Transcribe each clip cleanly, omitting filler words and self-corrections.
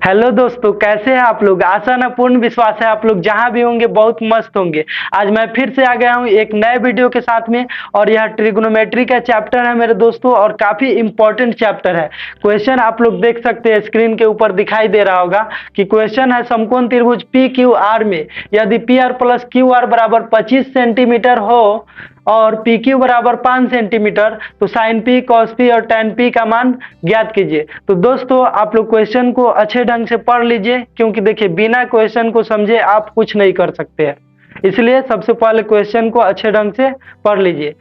Hello दोस्तों, कैसे हैं आप लोग। आशा ना पूर्ण विश्वास है आप लोग जहां भी होंगे बहुत मस्त होंगे। आज मैं फिर से आ गया हूं एक नए वीडियो के साथ में। और यह ट्रिग्नोमेट्री का चैप्टर है मेरे दोस्तों, और काफी इंपॉर्टेंट चैप्टर है। क्वेश्चन आप लोग देख सकते हैं, स्क्रीन के ऊपर दिखाई दे रहा होगा कि क्वेश्चन है समकोण त्रिभुज पी क्यू आर में यदि P R plus Q R बराबर 25 सेंटीमीटर हो और पी क्यू बराबर 5 सेंटीमीटर, तो साइन पी कॉस पी और टेन पी का मान ज्ञात कीजिए। तो दोस्तों आप लोग क्वेश्चन को अच्छे ढंग से पढ़ लीजिए, क्योंकि देखिए बिना क्वेश्चन को समझे आप कुछ नहीं कर सकते हैं। इसलिए सबसे पहले क्वेश्चन को अच्छे ढंग से पढ़ लीजिए।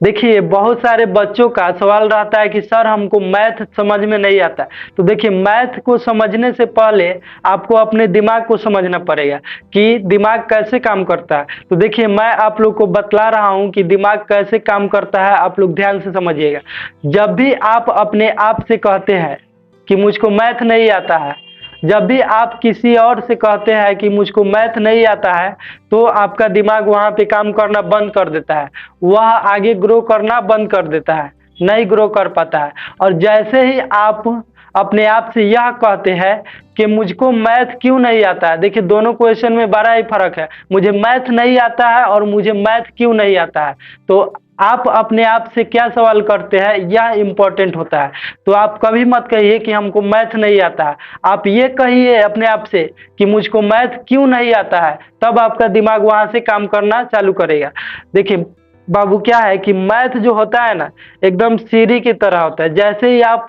देखिए बहुत सारे बच्चों का सवाल रहता है कि सर हमको मैथ समझ में नहीं आता। तो देखिए मैथ को समझने से पहले आपको अपने दिमाग को समझना पड़ेगा कि दिमाग कैसे काम करता है। तो देखिए मैं आप लोग को बतला रहा हूं कि दिमाग कैसे काम करता है, आप लोग ध्यान से समझिएगा। जब भी आप अपने आप से कहते हैं कि मुझको मैथ नहीं आता है, जब भी आप किसी और से कहते हैं कि मुझको मैथ नहीं आता है, तो आपका दिमाग वहां पे काम करना बंद कर देता है। वह आगे ग्रो करना बंद कर देता है, नहीं ग्रो कर पाता है। और जैसे ही आप अपने आप से यह कहते हैं कि मुझको मैथ क्यों नहीं आता है, देखिए दोनों क्वेश्चन में बड़ा ही फर्क है। मुझे मैथ नहीं आता है और मुझे मैथ क्यों नहीं आता है। तो आप अपने आप से क्या सवाल करते हैं, यह इंपॉर्टेंट होता है। तो आप कभी मत कहिए कि हमको मैथ नहीं आता है, आप ये कहिए अपने आप से कि मुझको मैथ क्यों नहीं आता है, तब आपका दिमाग वहां से काम करना चालू करेगा। देखिए बाबू क्या है कि मैथ जो होता है ना, एकदम सीढ़ी की तरह होता है। जैसे ही आप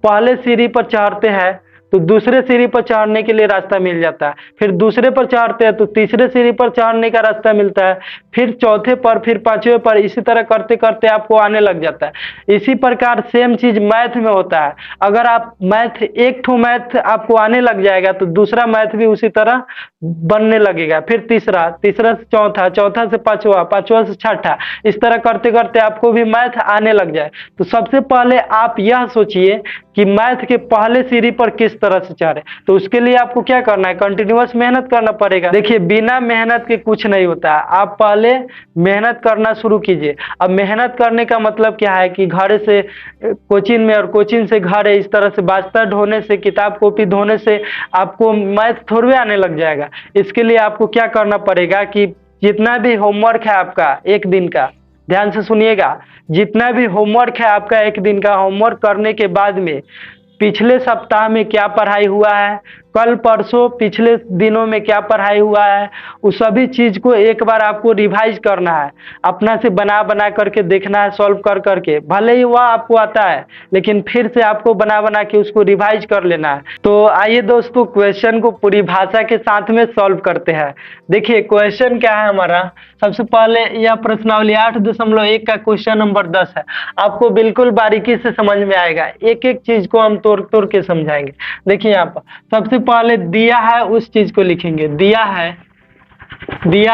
पहले सीढ़ी पर चढ़ते हैं तो दूसरे सीढ़ी पर चढ़ने के लिए रास्ता मिल जाता है, फिर दूसरे पर चढ़ते हैं तो तीसरे सीढ़ी पर चढ़ने का रास्ता मिलता है, फिर चौथे पर, फिर पांचवें पर, इसी तरह करते करते आपको आने लग जाता है। इसी प्रकार सेम चीज मैथ में होता है। अगर आप मैथ एक ठो मैथ आपको आने लग जाएगा तो दूसरा मैथ भी उसी तरह बनने लगेगा, फिर तीसरा, तीसरा से चौथा, चौथा से पांचवा, पांचवा से छठा, इस तरह करते करते आपको भी मैथ आने लग जाए। तो सबसे पहले आप यह सोचिए कि मैथ के पहले सीढ़ी पर किस तरह से चढ़े। तो उसके लिए आपको क्या करना है, कंटिन्यूअस मेहनत करना पड़ेगा। देखिए बिना मेहनत के कुछ नहीं होता है, आप पहले मेहनत करना शुरू कीजिए। अब मेहनत करने का मतलब क्या है कि घर से कोचिंग में और कोचिंग से घर, इस तरह से बास्ता ढोने से, किताब कॉपी धोने से आपको मैथ थोड़े आने लग जाएगा। इसके लिए आपको क्या करना पड़ेगा कि जितना भी होमवर्क है आपका एक दिन का, ध्यान से सुनिएगा, जितना भी होमवर्क है आपका एक दिन का, होमवर्क करने के बाद में पिछले सप्ताह में क्या पढ़ाई हुआ है, कल परसों पिछले दिनों में क्या पढ़ाई हुआ है, उस सभी चीज को एक बार आपको रिवाइज करना है। अपना से बना बना करके देखना है, सॉल्व कर करके। भले ही वह आपको आता है लेकिन फिर से आपको बना बना के उसको रिवाइज कर लेना है। तो आइए दोस्तों क्वेश्चन को पूरी भाषा के साथ में सॉल्व करते हैं। देखिए क्वेश्चन क्या है हमारा, सबसे पहले यह प्रश्नावली 8.1 का क्वेश्चन नंबर 10 है। आपको बिल्कुल बारीकी से समझ में आएगा, एक एक चीज को हम तोड़ तोड़ के समझाएंगे। देखिए यहाँ पर सबसे पहले दिया है उस चीज को लिखेंगे। दिया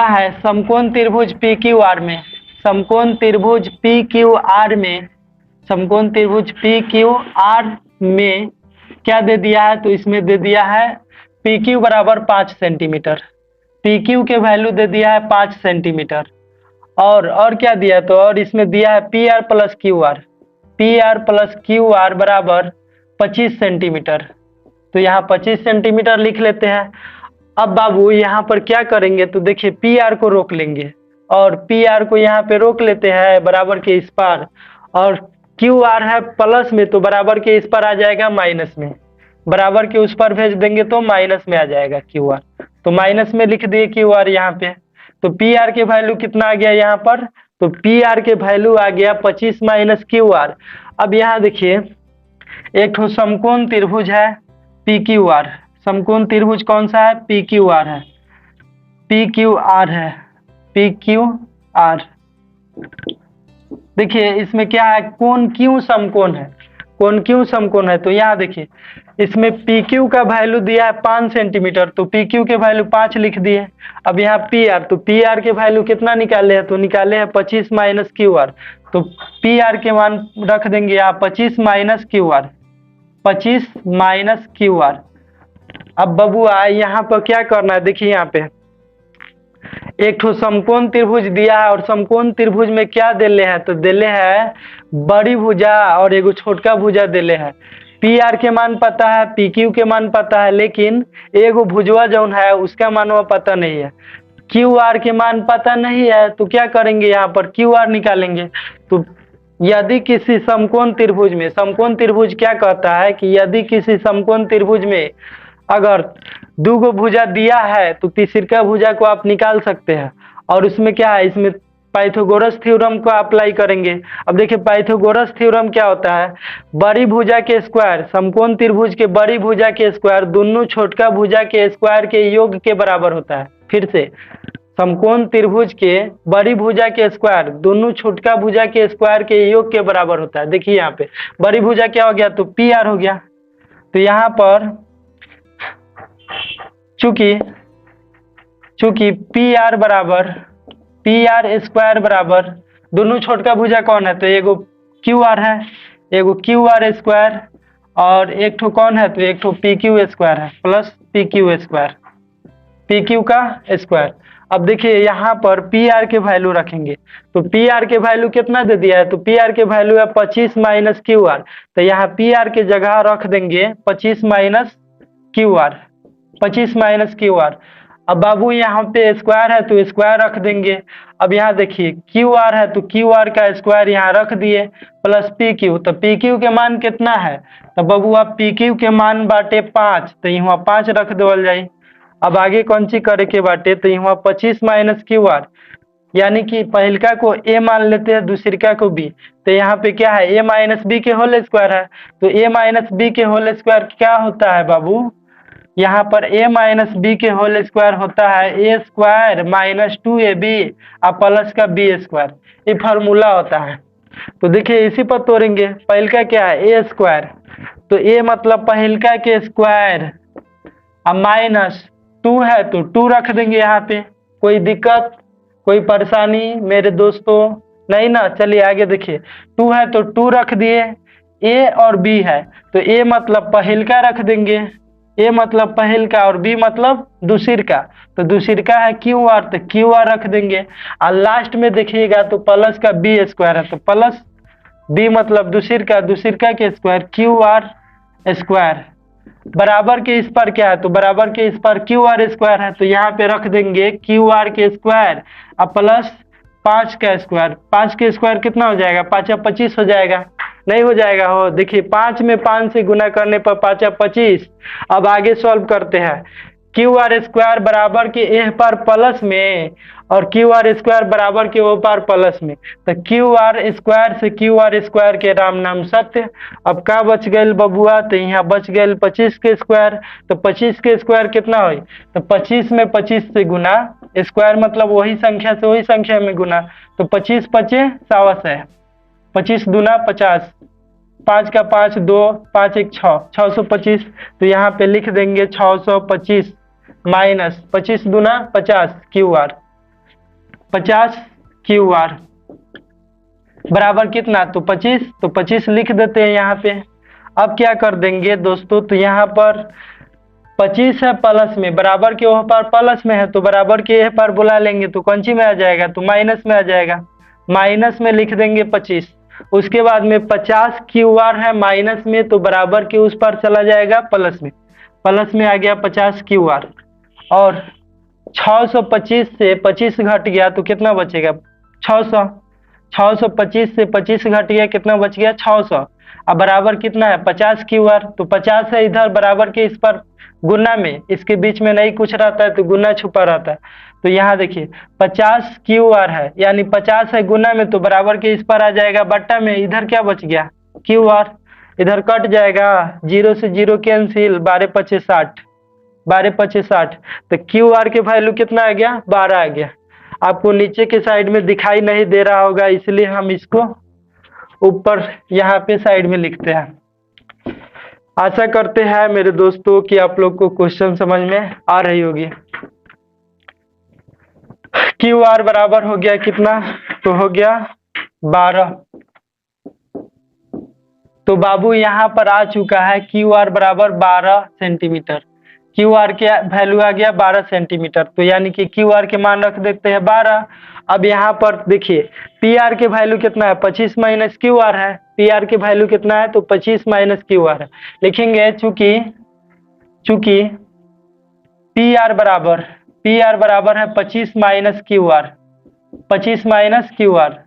है समकोण त्रिभुज पी क्यू आर में, समकोण त्रिभुज पी क्यू आर में, समकोण त्रिभुज पी क्यू आर में क्या दे दिया है, तो इसमें दे दिया है पी क्यू बराबर 5 सेंटीमीटर। पी क्यू के वैल्यू दे दिया है 5 सेंटीमीटर। और क्या दिया, तो और इसमें दिया है P R plus Q R, P R plus Q R बराबर 25 सेंटीमीटर। तो यहाँ 25 सेंटीमीटर लिख लेते हैं। अब बाबू यहाँ पर क्या करेंगे, तो देखिए पी आर को रोक लेंगे और पी आर को यहाँ पे रोक लेते हैं बराबर के इस पार, और क्यू आर है प्लस में तो बराबर के इस पर आ जाएगा माइनस में, बराबर के उस पर भेज देंगे तो माइनस में आ जाएगा क्यू आर। तो माइनस में लिख दिए क्यू आर यहाँ पे। तो पी आर के वैल्यू कितना आ गया यहाँ पर, तो पी आर के वैल्यू आ गया 25 माइनस क्यू आर। अब यहाँ देखिए एक ठो समकोण त्रिभुज है पी क्यू आर, समकोण त्रिभुज कौन सा है, पी क्यू आर है, पी क्यू आर है, पी क्यू आर। देखिए इसमें क्या है, कोण क्यों समकोण है, कोण क्यों समकोण है। तो यहाँ देखिए इसमें पी क्यू का वैल्यू दिया है 5 सेंटीमीटर, तो पी क्यू के वैल्यू 5 लिख दिए। अब यहाँ पी आर, तो पी आर के वैल्यू कितना निकाले हैं, तो निकाले हैं 25 माइनस क्यू आर। तो पी आर के मान रख देंगे यहाँ 25 minus Q R, 25 minus Q R. अब बबुआ यहाँ पर क्या करना है, देखिए यहाँ पे एक ठो समकोण त्रिभुज दिया है और समकोण त्रिभुज में क्या देले हैं, तो देले है बड़ी भुजा और एगो छोटका भुजा देले है। पी आर के मान पता है, पी क्यू के मान पता है, लेकिन एगो भुजवा जौन है उसका मानवा पता नहीं है। क्यू आर के मान पता नहीं है तो क्या करेंगे, यहाँ पर क्यू आर निकालेंगे। तो यदि किसी समकोण त्रिभुज में, समकोण त्रिभुज क्या कहता है कि यदि किसी समकोण त्रिभुज में अगर दो गो भुजा दिया है तो तीसरा भुजा को आप निकाल सकते हैं। और उसमें क्या है, इसमें पाइथागोरस थ्योरम को अप्लाई करेंगे। अब देखिए पाइथागोरस थ्योरम क्या होता है, बड़ी भुजा के स्क्वायर, समकोण त्रिभुज के बड़ी भुजा के स्क्वायर दोनों छोटका भुजा के स्क्वायर के योग के बराबर होता है। फिर से, समकोण त्रिभुज के बड़ी भुजा के स्क्वायर दोनों छोटका भुजा के स्क्वायर के योग के बराबर होता है। देखिए यहाँ पे बड़ी भुजा क्या हो गया, तो पी आर हो गया। तो यहाँ पर चूंकि पी आर बराबर पी आर स्क्वायर बराबर दोनों छोटका भुजा कौन है, तो एगो क्यू आर है, एगो क्यू आर स्क्वायर, और एक ठो कौन है, तो एक ठो पी क्यू स्क्वायर है, plus P Q square, P Q का स्क्वायर। अब देखिए यहाँ पर पी आर के वैल्यू रखेंगे, तो पी आर के वैल्यू कितना दे दिया है, तो पी आर के वैल्यू है 25 माइनस क्यू आर। तो यहाँ पी आर के जगह रख देंगे 25 minus Q R, 25 minus Q R. अब बाबू यहाँ पे स्क्वायर है तो स्क्वायर रख देंगे। अब यहाँ देखिए क्यू आर है तो क्यू आर का स्क्वायर यहाँ रख दिए, प्लस पी क्यू। तो पी क्यू के मान कितना है, तो बाबू आप पी क्यू के मान बाटे 5, तो यहाँ 5 रख देवल जाए। अब आगे कौन सी करे के बाटे, तो यहाँ 25 माइनस क्यू आर, यानी कि पहलका को ए मान लेते हैं, दूसरिका को बी। तो यहाँ पे क्या है, ए माइनस बी के होल स्क्वायर है। तो ए माइनस बी के होल स्क्वायर क्या होता है बाबू, यहाँ पर a माइनस बी के होल स्क्वायर होता है ए स्क्वायर माइनस 2ab और प्लस का बी स्क्वायर, ये फार्मूला होता है। तो देखिए इसी पर तोड़ेंगे, पहलका क्या है ए स्क्वायर, तो ए मतलब पहलका के स्क्वायर, अब माइनस 2 है तो 2 रख देंगे यहाँ पे। कोई दिक्कत, कोई परेशानी मेरे दोस्तों, नहीं ना। चलिए आगे देखिए, 2 है तो 2 रख दिए, ए और बी है तो ए मतलब पहलका रख देंगे, ए मतलब पहल का और बी मतलब दूसर का, तो दूसर का है क्यू आर, तो क्यू आर रख देंगे। और लास्ट में देखिएगा तो प्लस का बी स्क्वायर है, तो प्लस बी मतलब दूसर का के स्क्वायर, क्यू आर स्क्वायर बराबर के इस पर क्या है, तो बराबर के इस पर क्यू आर स्क्वायर है, तो यहाँ पे रख देंगे क्यू आर के स्क्वायर और प्लस 5 का स्क्वायर। 5 के स्क्वायर कितना हो जाएगा, 5 या 25 हो जाएगा, नहीं हो जाएगा हो। देखिए 5 में 5 से गुना करने पर 5 या 25। अब आगे सॉल्व करते हैं, क्यू आर स्क्वायर बराबर के ए पर प्लस में और क्यू आर स्क्वायर बराबर के ओ पर प्लस में, तो क्यू आर स्क्वायर से क्यू आर स्क्वायर के राम नाम सत्य। अब का बच गए बबुआ, तो यहाँ बच गए 25 के स्क्वायर, तो 25 के स्क्वायर कितना हुई, तो 25 में 25 से गुना, स्क्वायर मतलब वही संख्या से वही संख्या में गुना, तो 25 पचे 100 है, 25 दूना 50, 5 का 5 2, 5 1 6, 625। तो यहाँ पे लिख देंगे 625 माइनस 25 दूना 50 क्यू आर, 50 क्यू आर बराबर कितना, तो 25, तो 25 लिख देते हैं यहाँ पे। अब क्या कर देंगे दोस्तों, तो यहाँ पर 25 है प्लस में, बराबर के वहाँ पर प्लस में है तो बराबर के यहाँ पर बुला लेंगे, तो कौन सी में आ जाएगा, तो माइनस में आ जाएगा, माइनस में लिख देंगे 25। उसके बाद में 50 क्यू आर है माइनस में, तो बराबर के उस पर चला जाएगा प्लस में, प्लस में आ गया 50 क्यू आर। और 625 से 25 घट गया तो कितना बचेगा, 600, 625 से 25 घट गया, कितना बच गया 600। अब बराबर कितना है 50 क्यू आर, तो 50 है इधर बराबर के इस पर गुना में, इसके बीच में नहीं कुछ रहता है तो गुना छुपा रहता है। तो यहाँ देखिए 50 क्यू आर है, यानी 50 है गुना में, तो बराबर के इस पर आ जाएगा बट्टा में, इधर क्या बच गया क्यू आर, इधर कट जाएगा, 0 से 0 कैंसिल, 12 पचे 60, 12 पचे 60, तो क्यू आर के वैल्यू कितना आ गया 12 आ गया। आपको नीचे के साइड में दिखाई नहीं दे रहा होगा, इसलिए हम इसको ऊपर यहाँ पे साइड में लिखते हैं। आशा करते हैं मेरे दोस्तों कि आप लोग को क्वेश्चन समझ में आ रही होगी। क्यू आर बराबर हो गया कितना, तो हो गया 12। तो बाबू यहाँ पर आ चुका है क्यू आर बराबर 12 सेंटीमीटर। क्यू आर के वैल्यू आ गया 12 सेंटीमीटर, तो यानी कि क्यू आर के मान रख देते हैं 12। अब यहाँ पर देखिए पी आर के वैल्यू कितना है, 25 माइनस क्यू आर है। पी आर के वैल्यू कितना है, तो 25 माइनस क्यू आर है। लिखेंगे चूंकि पी आर बराबर है 25 minus Q R, 25 minus Q R.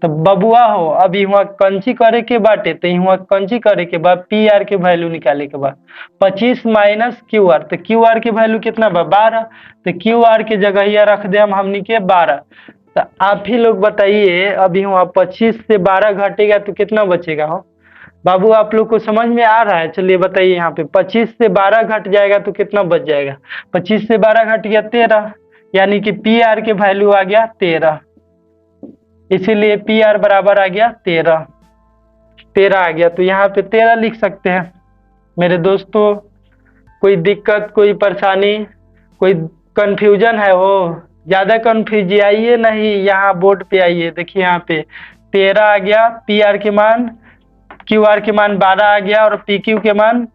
तो बबुआ हो अब यहाँ कंची करे के बाटे, तो यहाँ कंची करे के बाद पी आर के वैल्यू निकाले के बाद 25 माइनस क्यू आर, तो क्यू आर के वैल्यू कितना बा 12, तो क्यू आर के जगह यह रख दे हम हमनी के 12। तो आप ही लोग बताइए अब यहाँ 25 से 12 घटेगा तो कितना बचेगा हो बाबू, आप लोग को समझ में आ रहा है? चलिए बताइए यहाँ पे 25 से 12 घट जाएगा तो कितना बच जाएगा, 25 से 12 घट गया 13, यानी कि पी आर के वैल्यू आ गया 13, इसीलिए पी आर बराबर आ गया 13 आ गया। तो यहाँ पे 13 लिख सकते हैं मेरे दोस्तों। कोई दिक्कत, कोई परेशानी, कोई कंफ्यूजन है हो, ज्यादा कंफ्यूज आइए नहीं, यहाँ बोर्ड पे आइए। देखिए यहाँ पे 13 आ गया, पी आर के मान, क्यू आर के मान 12 आ गया और पी क्यू के मान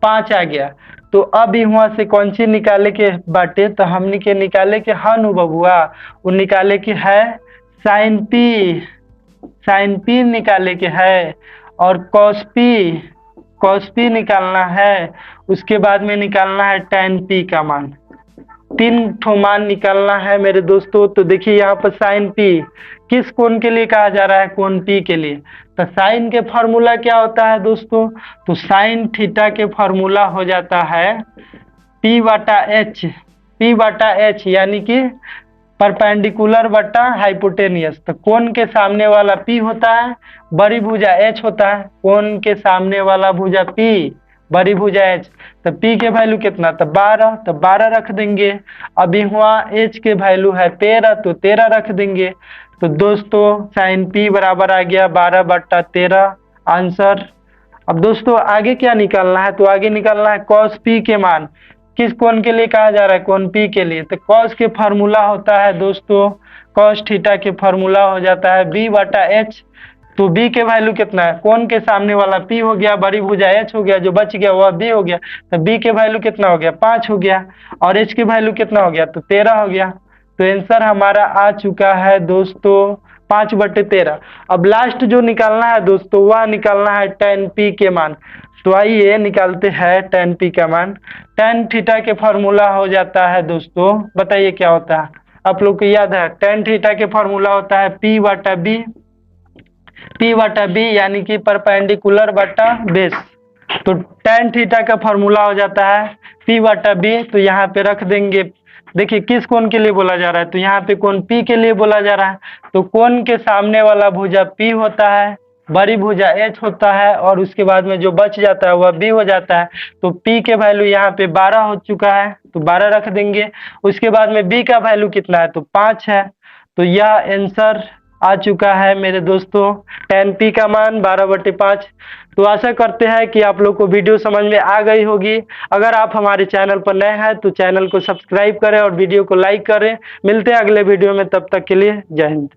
5 आ गया। तो अब यहाँ से कौन सी निकाले के बाटे, तो हमनी के निकाले के हनु बबुआ, वो निकाले के है साइन पी निकाले के है, और कॉस पी निकालना है। उसके बाद में निकालना है टैन पी का मान, 3 ठो मान निकालना है मेरे दोस्तों। तो देखिए यहाँ पर साइन पी किस कोण के लिए कहा जा रहा है, कोण पी के लिए। तो साइन के फॉर्मूला क्या होता है दोस्तों, तो साइन थीटा के फॉर्मूला हो जाता है पी बटा एच, यानी कि परपेंडिकुलर बटा हाइपोटेनियस। तो कोण के सामने वाला P होता है, बड़ी भुजा H होता है, कोण के सामने वाला भुजा P, बड़ी भुजा H। तो P के वैल्यू कितना, तो 12, तो 12 रख देंगे। अब यहाँ H के वैल्यू है 13, तो 13 रख देंगे। तो दोस्तों साइन P बराबर आ गया 12 बटा 13 आंसर। अब दोस्तों आगे क्या निकालना है, तो आगे निकालना है कॉस P के मान। किस कोण के लिए कहा जा रहा है, कोण P के लिए। तो कॉस के फार्मूला होता है दोस्तों, कॉस थीटा के फार्मूला हो जाता है B बटा H। तो B के वैल्यू कितना है, कोण के सामने वाला P हो गया, बड़ी भुजा H हो गया, जो बच गया वह B हो गया। तो B के वैल्यू कितना हो गया, 5 हो गया, और H के वैल्यू कितना हो गया, तो 13 हो गया। तो आंसर हमारा आ चुका है दोस्तों 5 बटे 13। अब लास्ट जो निकालना है दोस्तों, वह निकालना है टैन P के मान। तो आइए निकालते हैं टैन P का मान। टैन थीटा के फॉर्मूला हो जाता है दोस्तों, बताइए क्या होता है, आप लोग को याद है? टैन थीटा के फॉर्मूला होता है P बटा बी, यानी कि परपेंडिकुलर बटा बेस। तो टैन थीटा का फॉर्मूला हो जाता है P बटा बी। तो यहाँ पे रख देंगे, देखिए किस कोण के लिए बोला जा रहा है, तो यहाँ पे कोण P के लिए बोला जा रहा है। तो कोण के सामने वाला भुजा P होता है, बड़ी भुजा H होता है, और उसके बाद में जो बच जाता है वह B हो जाता है। तो P के वैल्यू यहाँ पे 12 हो चुका है, तो 12 रख देंगे। उसके बाद में B का वैल्यू कितना है, तो 5 है। तो यह आंसर आ चुका है मेरे दोस्तों, टैन P का मान 12 बटे 5। तो आशा करते हैं कि आप लोग को वीडियो समझ में आ गई होगी। अगर आप हमारे चैनल पर नए हैं तो चैनल को सब्सक्राइब करें और वीडियो को लाइक करें। मिलते हैं अगले वीडियो में, तब तक के लिए जय हिंद।